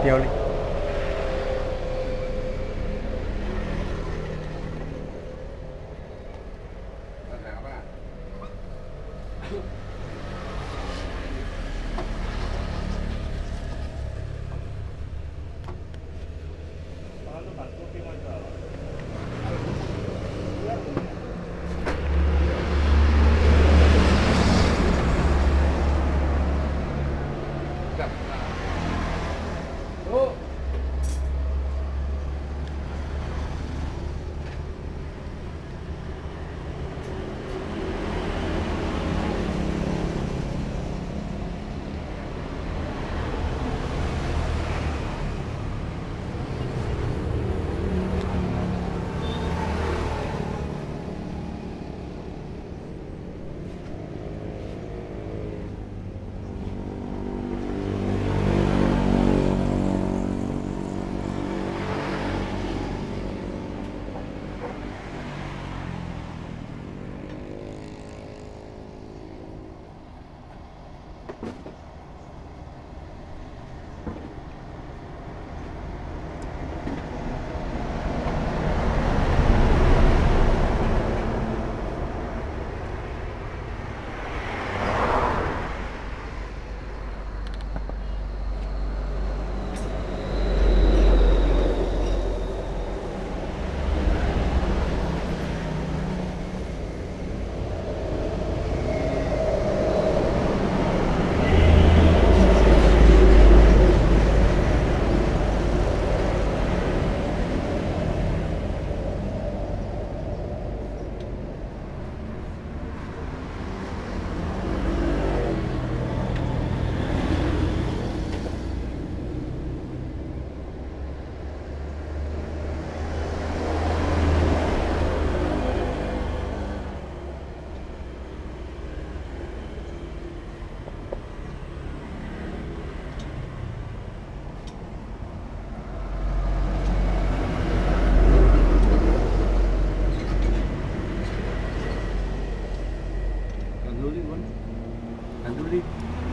ganti oli.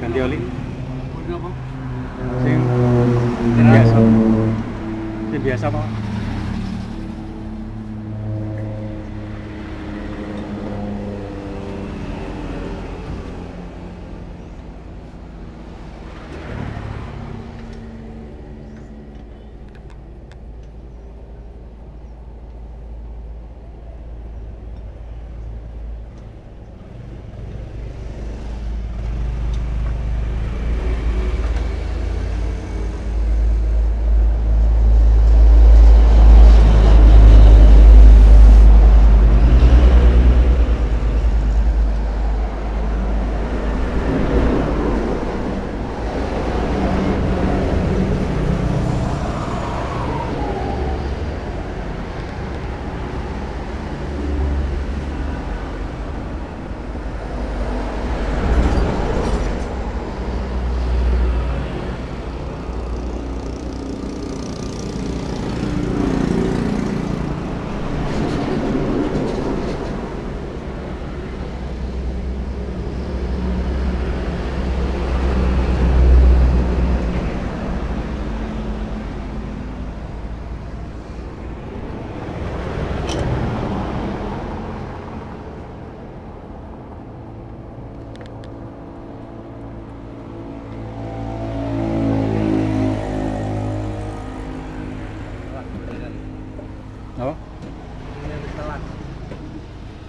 Ganti oli. Sing biasa. Sing biasa Pak.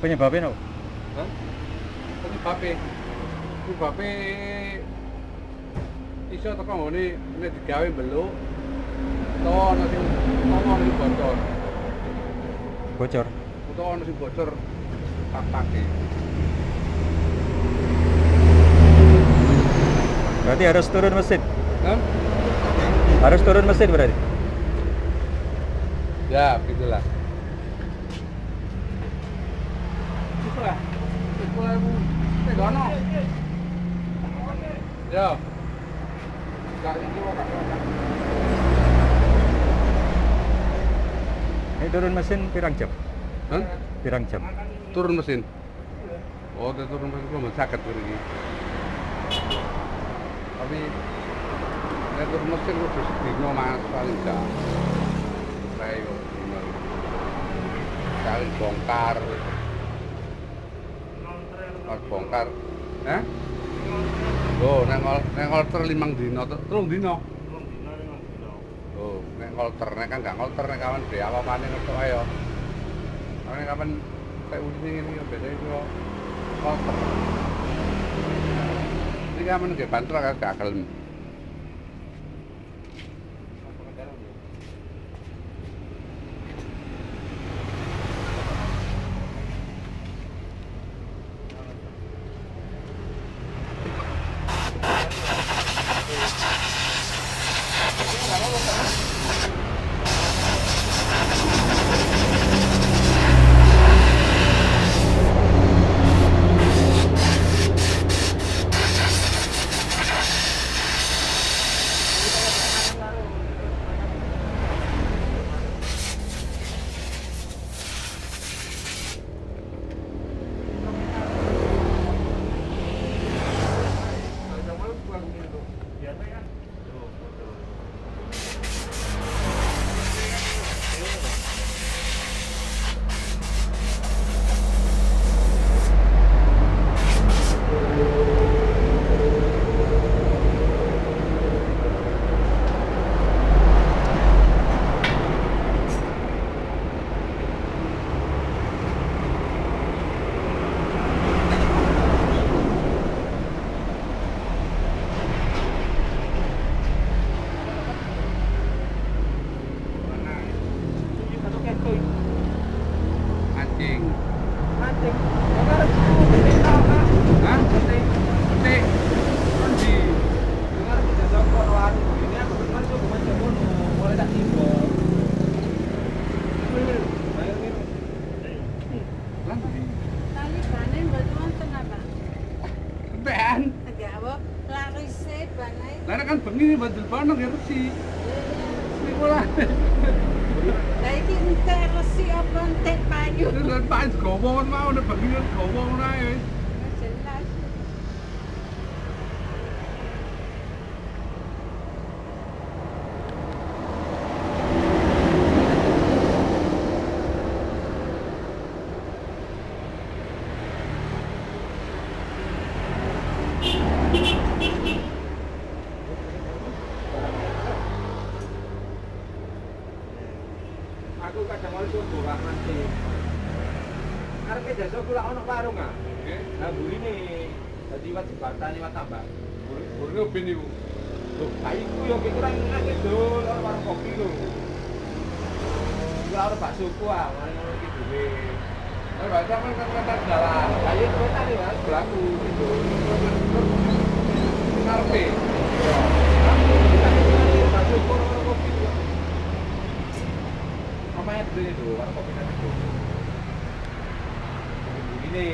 Penyebabnya apa? Hah? Penyebabnya iso teko ngene nek digawe mbeluk utawa ana sing bocor. Bocor. Utawa ana sing bocor tak-take. Berarti harus turun mesin. Hah? Harus turun mesin berarti. Ya, begitulah. Pegono. Ya. Ini turun mesin pirang jam? Hah? Pirang jam? Turun mesin. Oh, turun mesin kok sakit iki. Tapi Nek tur mesin kudu sedina Mas paling gak. Ayo dino. Kali bongkar. Pas bongkar. Hah? Oh, nek ngolter 5 dino, 3 dino. Oh, nek ngolter nek kan gak ngolter nek kawan dhewe apa-apane ngetok ae yo. Nek kapan kayak uji ini biasanya itu ngolter. Ini kapan nggih banter gak gelem. Anjing. Hah? Petik. Endi? Lan ndi? Talibane mboten wonten apa? Ben. Enggak apa, larise banae. Lah kan bengi bandel baneng ya resi. Niku lah. Lah iki entek resi apa entek payu? Lan paes gowo kan mau nek bengi kan gowo ngono ae wis. Jelas. Aku kadang mau subuh Pak Mandi. Arepe jasa kula ono warung ah. Nggih. Lah burine dadi wajib batane wat tambah. Burine ben niku. Loh, iku yo kurang akeh dol warung kopi lho. Kula ora baksoku ah, mari ngono iki dhewe. Lah baca kan kata jalan. Ayo kowe Mas, berlaku gitu. Ngarepe. Baksoku warung kopi. Omahe dhewe lho, warung kopi nang itu. Burine.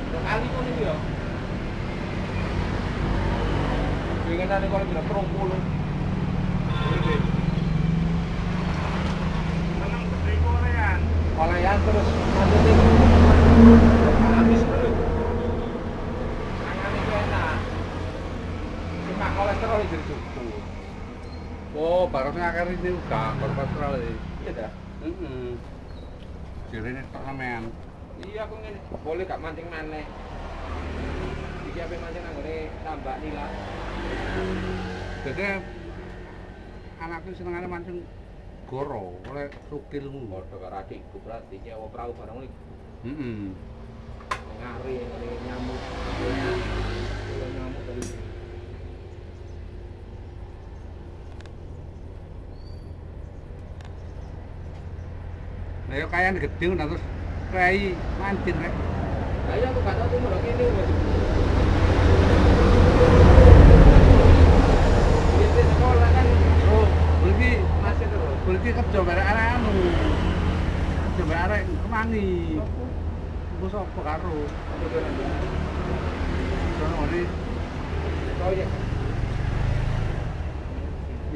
Kali ngono iki yo. Pengenane kalau bila 30. Menang gede korean. Olehan terus lanjutin habis dulu. Mangan itu enak. Cuma kolesterol jadi cukup. Oh, barangnya akhir ini udah kolesterol iki. Iya dah. Heeh. Jirene tok sampean. Iya aku ngene, boleh gak mancing maneh. Iki ape mancing nanggone tambak nila. Jadi anakku senengane mancing goro oleh sukilmu. Padha karo adikku berarti nyewa perahu bareng iki. Heeh. Ngari ngene nyamuk. Nyamuk dari Lah yo kayan gede ngono terus kai mancing rek. Lah iya aku gak tau tuh lho kene wis. Iki sekolah kan Oh, berarti masih terus. berarti kerja bareng arek anu. Kerja bareng arek kemangi. Iku sapa karo? Sono ori. Oh iya.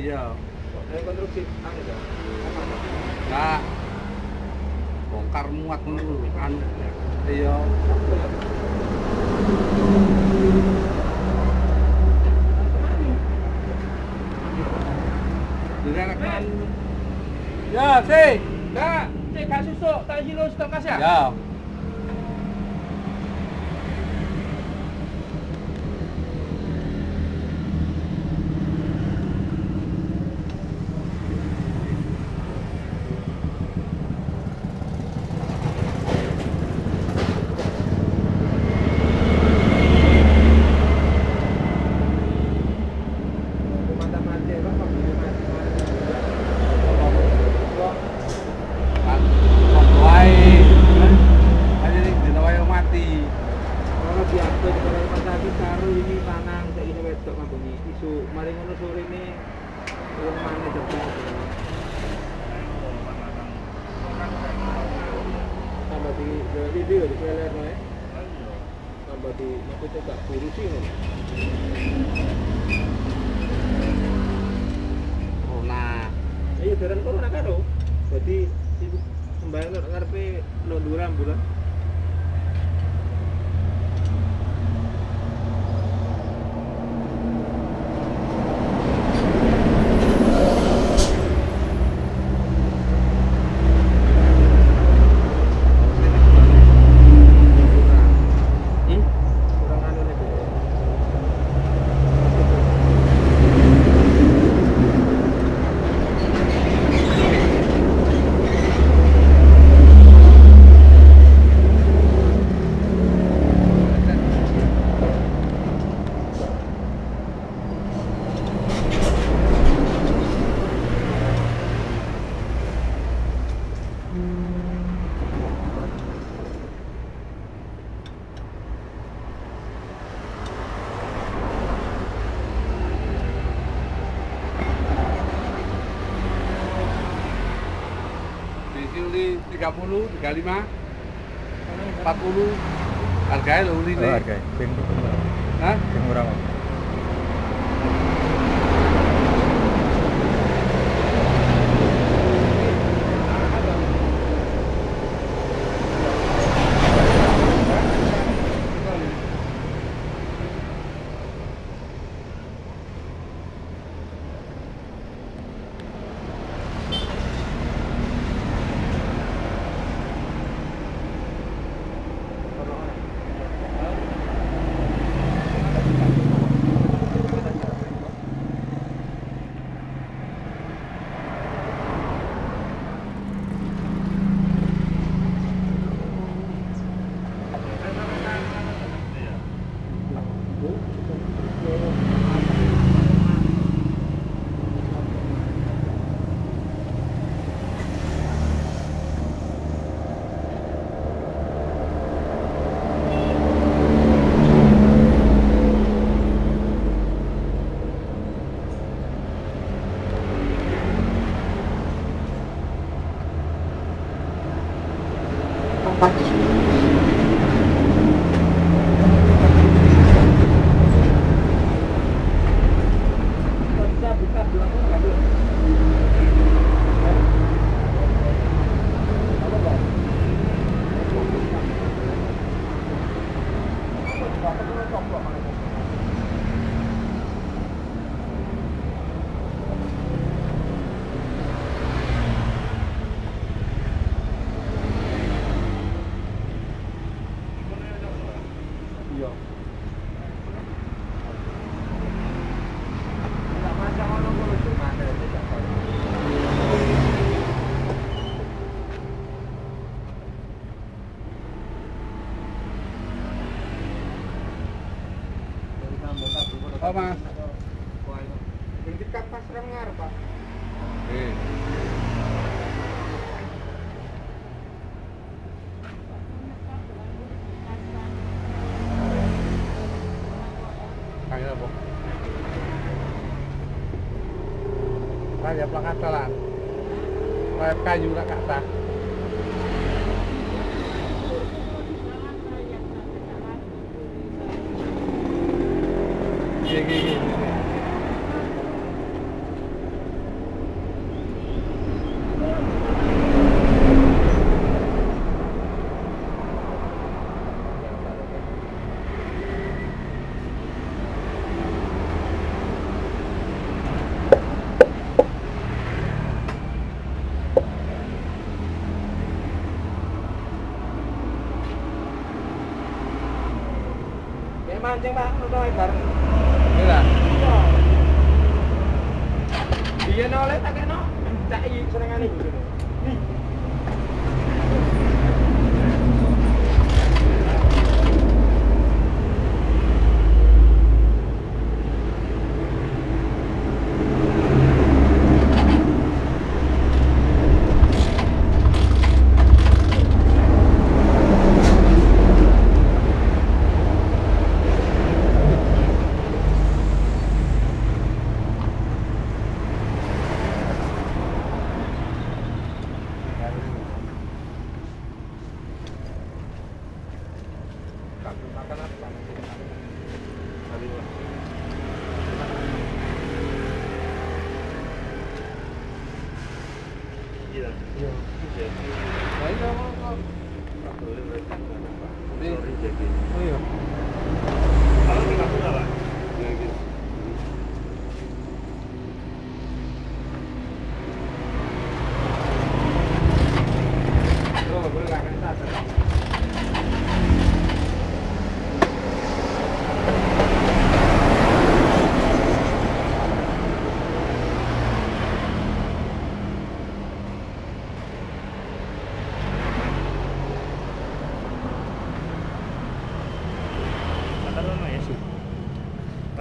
Iya. Konstruksi anu ya. Lah bongkar muat ngono anu. Iya. Jadi anak kan. Ya, sih. Dah, cek gak susuk, tak kilo stok kas ya? Ya. Mata-mata, Pak, mata-mata. Kalau diatur kalau rumah sakit karo ini tanang saya ini wedok ngabungi isu mari ngono sore ini wong maneh jebol tambah di video di trailer ya tambah di maksudnya gak diurusi ngono iya barang corona karo jadi sibuk sembarang ngarepe londuran bulan Uli 30, 35, 40 harganya lho uli Oh, harga. Sing murah. Hah? Sing murah. Mas. Oh mas. Yang dekat pasar ngarep Pak. Kayak apa? Kayak plakat jalan. Kayak kayu nak kata. Gini. mancing Pak, ngono ae bareng. Iya. Iya oleh tak kena. Cak iki senengane iki. Nih. Oh iya. Oh, boleh lah kan tak.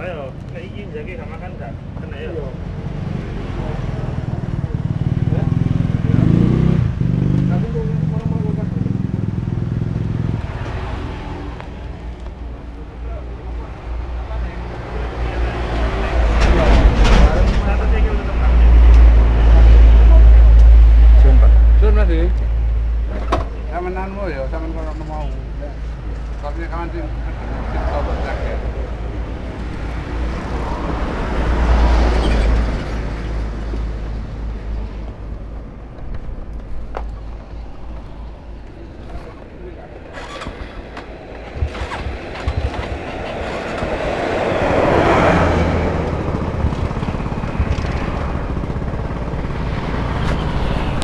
Ayo, kayak gini jadi gak makan gak? Kena ya? Ya. Tapi kok mau kan. Satu tinggal tetap nak. Sun Pak. Sun Mas. Samenanmu ya, sampean kalau mau. Tapi kawan sing coba jaket.